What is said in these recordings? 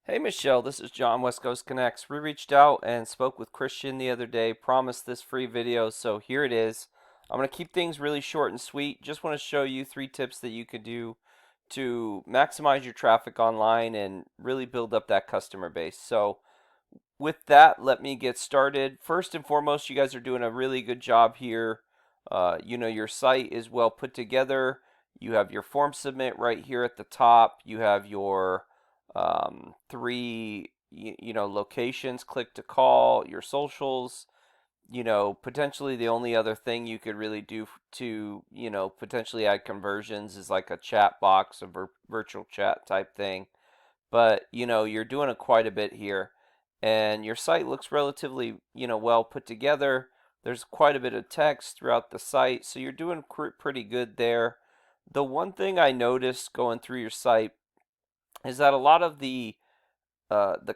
Hey Michelle, this is John, West Coast Connects. We reached out and spoke with Christian the other day, promised this free video, so here it is. I'm going to keep things really short and sweet. Just want to show you 3 tips that you could do to maximize your traffic online and really build up that customer base. So, with that, let me get started. First and foremost, you guys are doing a really good job here. Your site is well put together. You have your form submit right here at the top. You have your three, locations, click to call, your socials. Potentially the only other thing you could really do to, potentially add conversions is like a chat box, a virtual chat type thing. But you're doing quite a bit here, and your site looks relatively well put together. There's quite a bit of text throughout the site, so you're doing pretty good there. The one thing I noticed going through your site is that a lot of the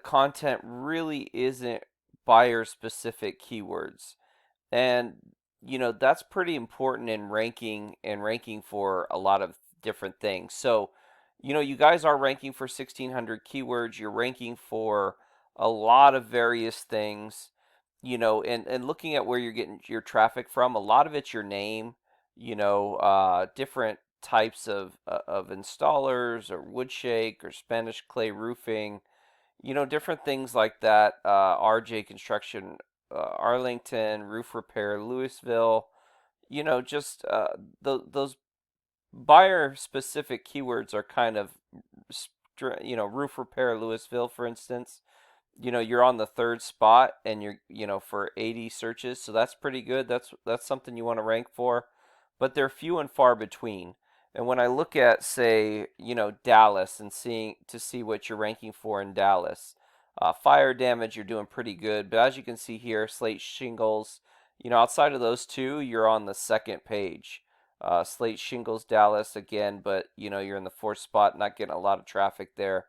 content really isn't buyer specific keywords, and that's pretty important in ranking for a lot of different things. So you guys are ranking for 1600 keywords. You're ranking for a lot of various things, and looking at where you're getting your traffic from, a lot of it's your name, different types of installers or wood shake or Spanish clay roofing, different things like that. RJ Construction, Arlington, Roof Repair, Louisville, just those buyer specific keywords are kind of, Roof Repair Louisville, for instance. You're on the third spot and you're, for 80 searches, so that's pretty good. That's something you want to rank for, but they're few and far between. And when I look at, say, Dallas and see what you're ranking for in Dallas, fire damage, you're doing pretty good. But as you can see here, slate shingles, outside of those two, you're on the second page. Slate shingles, Dallas again, but you're in the fourth spot, not getting a lot of traffic there.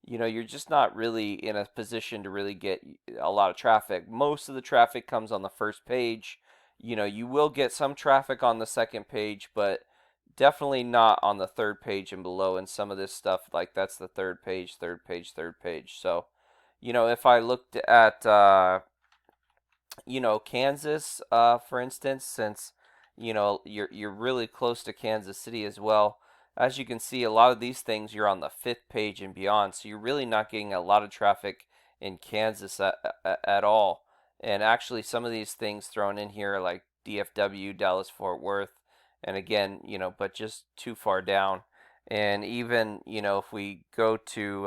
You're just not really in a position to really get a lot of traffic. Most of the traffic comes on the first page. You will get some traffic on the second page, but definitely not on the third page and below. And some of this stuff, like that's the third page, third page, third page. So, if I looked at, Kansas, for instance, since, you're really close to Kansas City as well. As you can see, a lot of these things you're on the fifth page and beyond, so you're really not getting a lot of traffic in Kansas at all. And actually, some of these things thrown in here, like DFW, Dallas Fort Worth, and again, but just too far down. And even, if we go to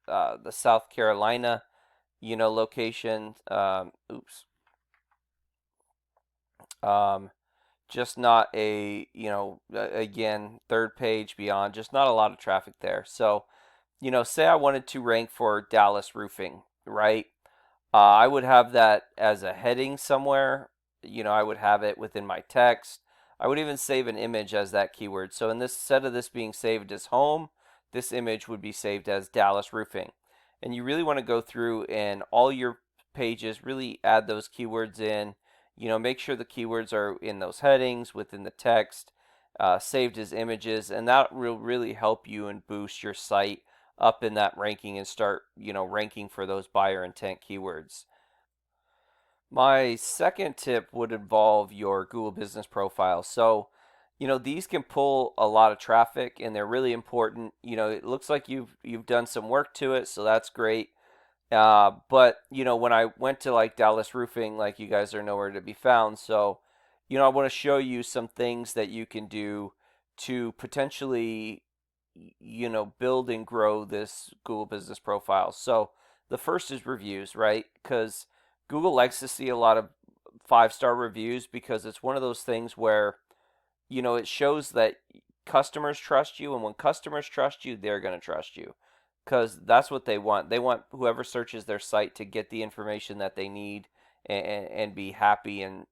the South Carolina, location, um, just not again, third page beyond, just not a lot of traffic there. So, say I wanted to rank for Dallas roofing, right? I would have that as a heading somewhere. I would have it within my text. I would even save an image as that keyword. So instead of this being saved as home, this image would be saved as Dallas roofing. And you really want to go through and all your pages really add those keywords in. Make sure the keywords are in those headings within the text, saved as images, and that will really help you and boost your site up in that ranking and start, ranking for those buyer intent keywords. My second tip would involve your Google Business Profile. So, these can pull a lot of traffic and they're really important. It looks like you've done some work to it, so that's great. But when I went to like Dallas Roofing, like you guys are nowhere to be found. So, I want to show you some things that you can do to potentially, build and grow this Google Business Profile. So the first is reviews, right? Because Google likes to see a lot of 5-star reviews because it's one of those things where, it shows that customers trust you, and when customers trust you, they're going to trust you because that's what they want. They want whoever searches their site to get the information that they need and be happy and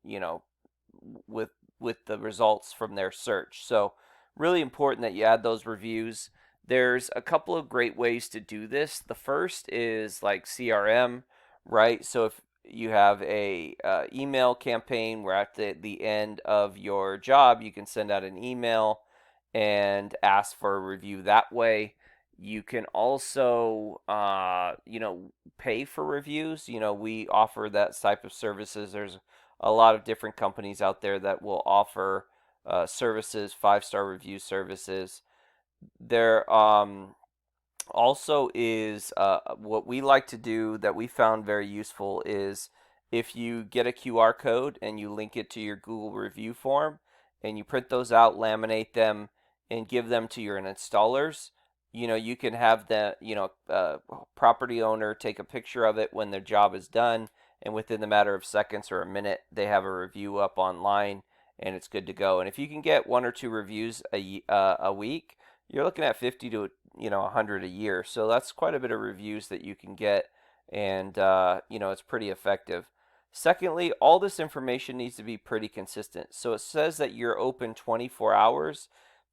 with the results from their search. So really important that you add those reviews. There's a couple of great ways to do this. The first is like CRM, right? So if you have a email campaign where at the end of your job you can send out an email and ask for a review that way. You can also, pay for reviews. We offer that type of services. There's a lot of different companies out there that will offer services, 5-star review services. There also is what we like to do that we found very useful is if you get a QR code and you link it to your Google review form and you print those out, laminate them, and give them to your installers. You can have the property owner take a picture of it when their job is done, and within the matter of seconds or a minute, they have a review up online, and it's good to go. And if you can get 1 or 2 reviews a week, you're looking at 50 to 100 a year. So that's quite a bit of reviews that you can get, and it's pretty effective. Secondly, all this information needs to be pretty consistent. So it says that you're open 24 hours.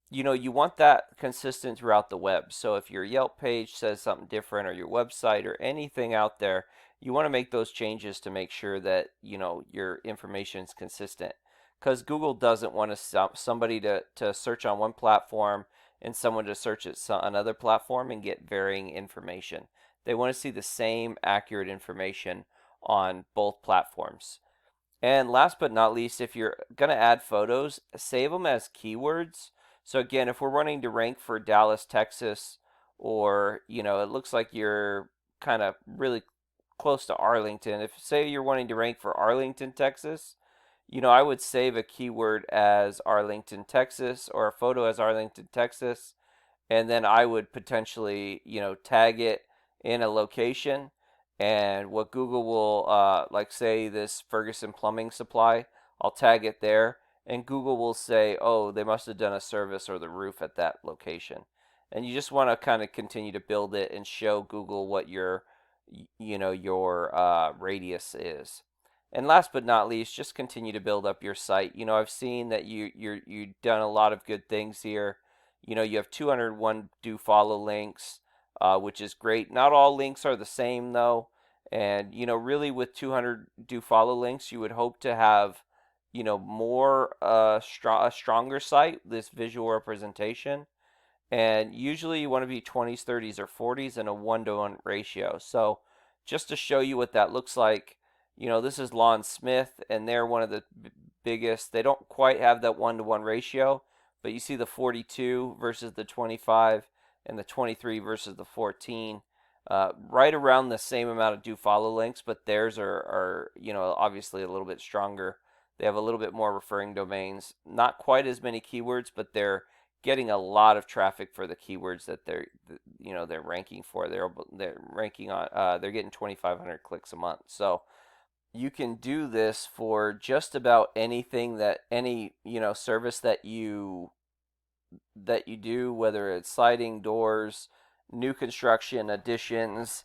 You want that consistent throughout the web. So if your Yelp page says something different or your website or anything out there, you want to make those changes to make sure that, your information is consistent. Because Google doesn't want somebody to search on one platform and someone to search at another platform and get varying information. They want to see the same accurate information on both platforms. And last but not least, if you're going to add photos, save them as keywords. So again, if we're wanting to rank for Dallas, Texas, or, it looks like you're kind of really close to Arlington. If say you're wanting to rank for Arlington, Texas, I would save a keyword as Arlington, Texas, or a photo as Arlington, Texas, and then I would potentially, tag it in a location. And what Google will, like say this Ferguson Plumbing Supply, I'll tag it there, and Google will say, oh, they must have done a service or the roof at that location. And you just want to kind of continue to build it and show Google what your radius is. And last but not least, just continue to build up your site. I've seen that you've done a lot of good things here. You have 201 do follow links, which is great. Not all links are the same though. And really with 200 do follow links, you would hope to have more a stronger site, this visual representation. And usually you want to be 20s, 30s, or 40s in a 1-to-1 ratio. So just to show you what that looks like, this is Lawn Smith, and they're one of the biggest. They don't quite have that 1-to-1 ratio, but you see the 42 versus the 25 and the 23 versus the 14. Right around the same amount of do follow links, but theirs are obviously a little bit stronger. They have a little bit more referring domains, not quite as many keywords, but they're getting a lot of traffic for the keywords that they're ranking for. They're ranking on they're getting 2,500 clicks a month. So you can do this for just about anything that any service that you do, whether it's siding, doors, new construction, additions,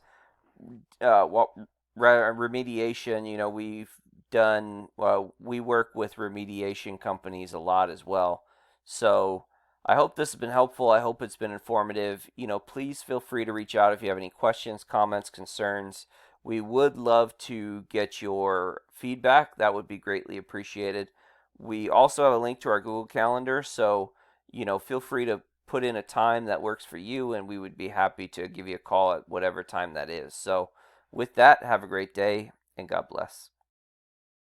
what remediation. We've done. Well, we work with remediation companies a lot as well. So I hope this has been helpful. I hope it's been informative. Please feel free to reach out if you have any questions, comments, concerns. We would love to get your feedback. That would be greatly appreciated. We also have a link to our Google Calendar, so feel free to put in a time that works for you, and we would be happy to give you a call at whatever time that is. So with that, have a great day, and God bless.